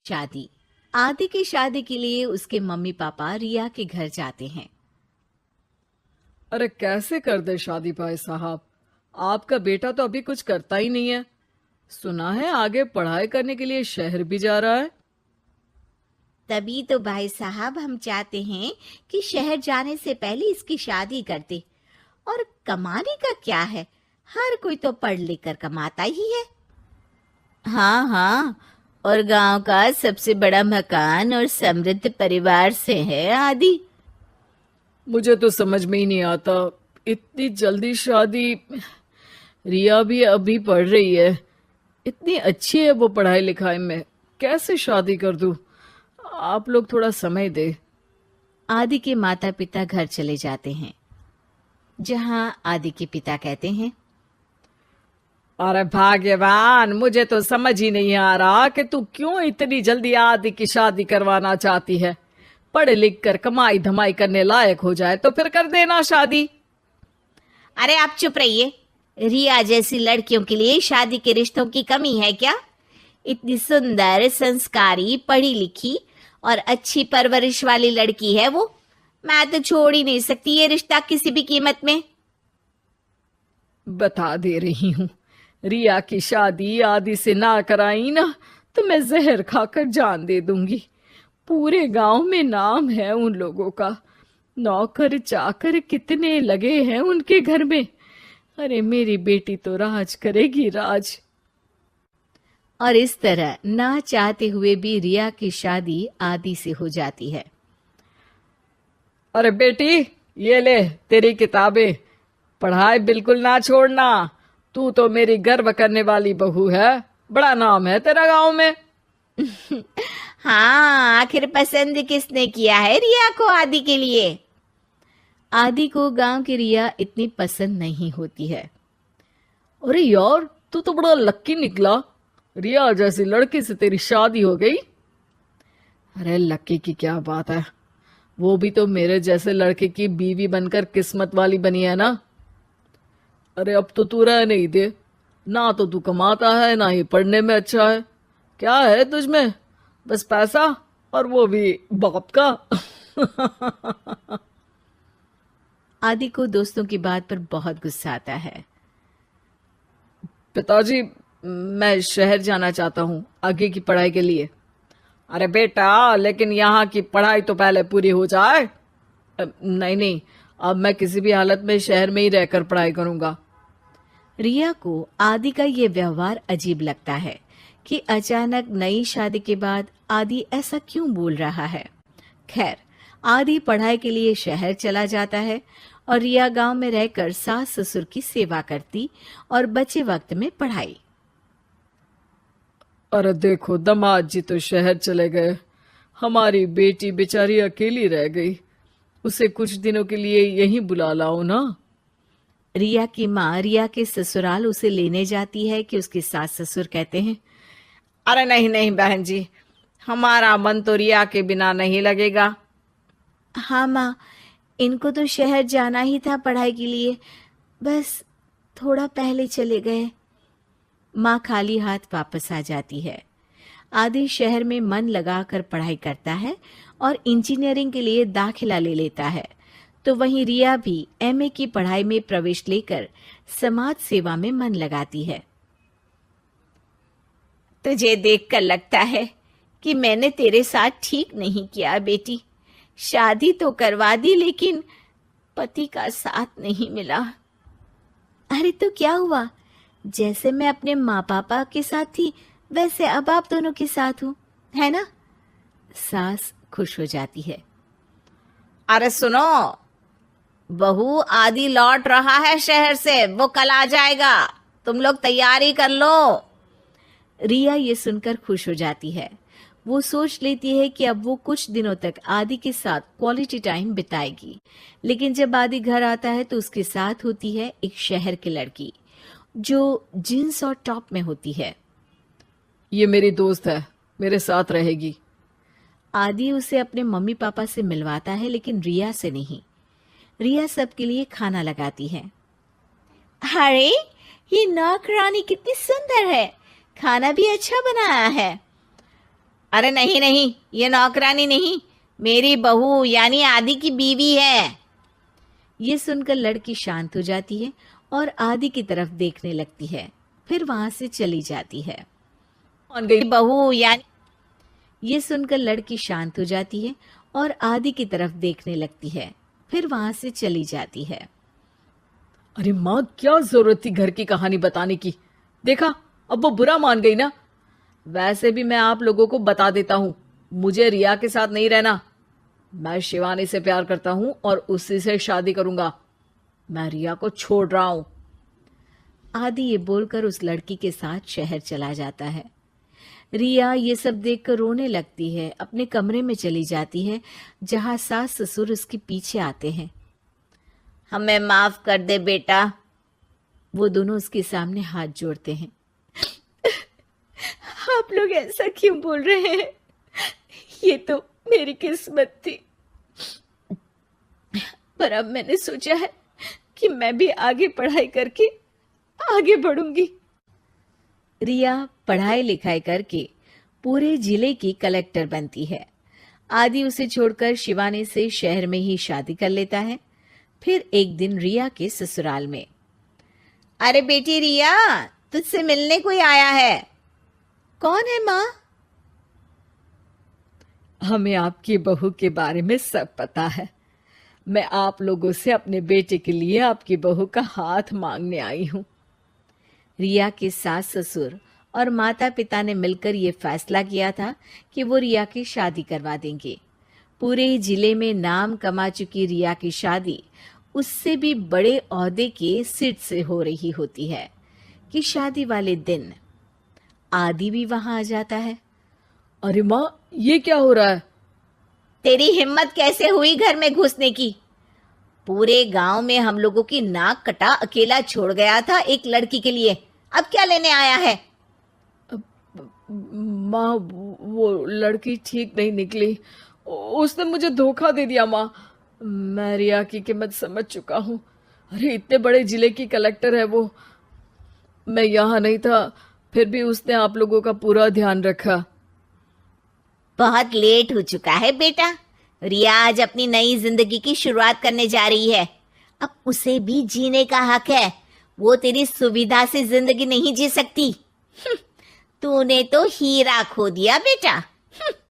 शादी। आदि की शादी के लिए उसके मम्मी पापा रिया के घर जाते हैं। अरे कैसे कर दे शादी भाई साहब। आपका बेटा तो अभी कुछ करता ही नहीं है। सुना है आगे पढ़ाई करने के लिए शहर भी जा रहा है। तभी तो भाई साहब हम चाहते हैं कि शहर जाने से पहले इसकी शादी कर दे। और कमाने का क्या है, हर कोई तो पढ़ लिख कर कमाता ही है। हाँ हाँ, और गांव का सबसे बड़ा मकान और समृद्ध परिवार से है आदि। मुझे तो समझ में ही नहीं आता, इतनी जल्दी शादी। रिया भी अभी पढ़ रही है, इतनी अच्छी है वो पढ़ाई लिखाई में, कैसे शादी कर दूं। आप लोग थोड़ा समय दे। आदि के माता पिता घर चले जाते हैं, जहां आदि के पिता कहते हैं, अरे भाग्यवान, मुझे तो समझ ही नहीं आ रहा कि तू क्यों इतनी जल्दी आदि की शादी करवाना चाहती है। पढ़ लिख कर कमाई धमाई करने लायक हो जाए तो फिर कर देना शादी। अरे आप चुप रहिए। रिया जैसी लड़कियों के लिए शादी के रिश्तों की कमी है क्या? इतनी सुंदर, संस्कारी, पढ़ी लिखी और अच्छी परवरिश वाली लड़की है वो। मैं तो छोड़ ही नहीं सकती ये रिश्ता किसी भी कीमत में। बता दे रही हूँ, रिया की शादी आदि से ना कराई ना तो मैं जहर खाकर जान दे दूंगी। पूरे गांव में नाम है उन लोगों का। नौकर चाकर कितने लगे हैं उनके घर में। अरे मेरी बेटी तो राज करेगी, राज। और इस तरह ना चाहते हुए भी रिया की शादी आदि से हो जाती है। अरे बेटी, ये ले तेरी किताबें। पढ़ाई बिल्कुल ना छोड़ना। तू तो मेरी गर्व करने वाली बहू है। बड़ा नाम है तेरा गांव में। हाँ, आखिर पसंद किसने किया है रिया को आदि के लिए? आदि को गांव की रिया इतनी पसंद नहीं होती है। अरे यार, तू तो बड़ा लक्की निकला। रिया जैसी लड़की से तेरी शादी हो गई। अरे लक्की की क्या बात है, वो भी तो मेरे जैसे लड़के की बीवी बनकर किस्मत वाली बनी है ना। अरे अब तो तू रह नहीं दे। ना तो तू कमाता है, ना ही पढ़ने में अच्छा है। क्या है तुझ में? बस पैसा, और वो भी बाप का। आदि को दोस्तों की बात पर बहुत गुस्सा आता है। पिताजी, मैं शहर जाना चाहता हूँ आगे की पढ़ाई के लिए। अरे बेटा, लेकिन यहाँ की पढ़ाई तो पहले पूरी हो जाए। नहीं नहीं, अब मैं किसी भी हालत में शहर में ही रहकर पढ़ाई करूंगा। रिया को आदि का ये व्यवहार अजीब लगता है कि अचानक नई शादी के बाद आदि ऐसा क्यों बोल रहा है। खैर, आदि पढ़ाई के लिए शहर चला जाता है और रिया गांव में रहकर सास ससुर की सेवा करती और बचे वक्त में पढ़ाई। अरे देखो, दामाद जी तो शहर चले गए। हमारी बेटी बेचारी अकेली रह गई। उसे कुछ दिनों के लिए यहीं बुला लाओ ना। रिया की माँ रिया के ससुराल उसे लेने जाती है कि उसके सास ससुर कहते हैं, अरे नहीं नहीं बहन जी, हमारा मन तो रिया के बिना नहीं लगेगा। हाँ माँ, इनको तो शहर जाना ही था पढ़ाई के लिए, बस थोड़ा पहले चले गए। माँ खाली हाथ वापस आ जाती है। आदि शहर में मन लगाकर पढ़ाई करता है और इंजीनियरिंग के लिए दाखिला ले लेता है, तो वहीं रिया भी एमए की पढ़ाई में प्रवेश लेकर समाज सेवा में मन लगाती है। तुझे देखकर लगता है कि मैंने तेरे साथ ठीक नहीं किया बेटी। शादी तो करवा दी, लेकिन पति का साथ नहीं मिला। अरे तो क्या हुआ, जैसे मैं अपने माँ पापा के साथ थी वैसे अब आप दोनों के साथ हूँ, है ना? सास खुश हो जाती है। अरे सुनो, बहू आदि लौट रहा है शहर से, वो कल आ जाएगा, तुम लोग तैयारी कर लो। रिया ये सुनकर खुश हो जाती है। वो सोच लेती है कि अब वो कुछ दिनों तक आदि के साथ क्वालिटी टाइम बिताएगी। लेकिन जब आदि घर आता है तो उसके साथ होती है एक शहर की लड़की जो जींस और टॉप में होती है। ये मेरी दोस्त है, मेरे साथ रहेगी। आदि उसे अपने मम्मी पापा से मिलवाता है, लेकिन रिया से नहीं। रिया सबके लिए खाना लगाती है। अरे ये नौकरानी कितनी सुंदर है, खाना भी अच्छा बनाया है। अरे नहीं नहीं, ये नौकरानी नहीं, मेरी बहू यानी आदि की बीवी है। ये सुनकर लड़की शांत हो जाती है और आदि की तरफ देखने लगती है, फिर वहां से चली जाती है। मान गई। बहू यानी ये सुनकर लड़की शांत हो जाती है और आदि की तरफ देखने लगती है, फिर वहां से चली जाती है। अरे माँ, क्या जरूरत थी घर की कहानी बताने की? देखा, अब वो बुरा मान गई ना। वैसे भी मैं आप लोगों को बता देता हूं, मुझे रिया के साथ नहीं रहना। मैं शिवानी से प्यार करता हूं और उसी से शादी करूंगा। मैं रिया को छोड़ रहा हूं। आदि ये बोलकर उस लड़की के साथ शहर चला जाता है। रिया ये सब देखकर रोने लगती है, अपने कमरे में चली जाती है जहां सास ससुर उसके पीछे आते हैं। हमें माफ कर दे बेटा। वो दोनों उसके सामने हाथ जोड़ते हैं। आप लोग ऐसा क्यों बोल रहे हैं? ये तो मेरी किस्मत थी, पर अब मैंने सोचा है कि मैं भी आगे पढ़ाई करके आगे बढ़ूंगी। रिया पढ़ाई लिखाई करके पूरे जिले की कलेक्टर बनती है। आदि उसे छोड़कर शिवानी से शहर में ही शादी कर लेता है। फिर एक दिन रिया के ससुराल में, अरे बेटी रिया, तुझसे मिलने कोई आया है। कौन है माँ? हमें आपकी बहू के बारे में सब पता है। मैं आप लोगों से अपने बेटे के लिए आपकी बहू का हाथ मांगने आई हूं। रिया के सास ससुर और माता पिता ने मिलकर ये फैसला किया था कि वो रिया की शादी करवा देंगे। पूरे जिले में नाम कमा चुकी रिया की शादी उससे भी बड़े ओहदे के सिट से हो रही होती है कि शादी वाले दिन आदि भी वहां आ जाता है। अरे माँ, ये क्या हो रहा है? तेरी हिम्मत कैसे हुई घर में घुसने की? पूरे गांव में हम लोगों की नाक कटा अकेला छोड़ गया था एक लड़की के लिए, अब क्या लेने आया है? माँ, वो लड़की ठीक नहीं निकली। उसने मुझे धोखा दे दिया माँ। मैं रिया की कीमत समझ चुका हूँ। अरे इतने बड़े जिले की कलेक्टर है वो। मैं यहाँ नहीं था, फिर भी उसने आप लोगों का पूरा ध्यान रखा। बहुत लेट हो चुका है बेटा। रिया आज अपनी नई जिंदगी की शुरुआत करने जा रही है, अब उसे भी जीने का हक है। वो तेरी सुविधा से जिंदगी नहीं जी सकती। तूने तो हीरा खो दिया बेटा।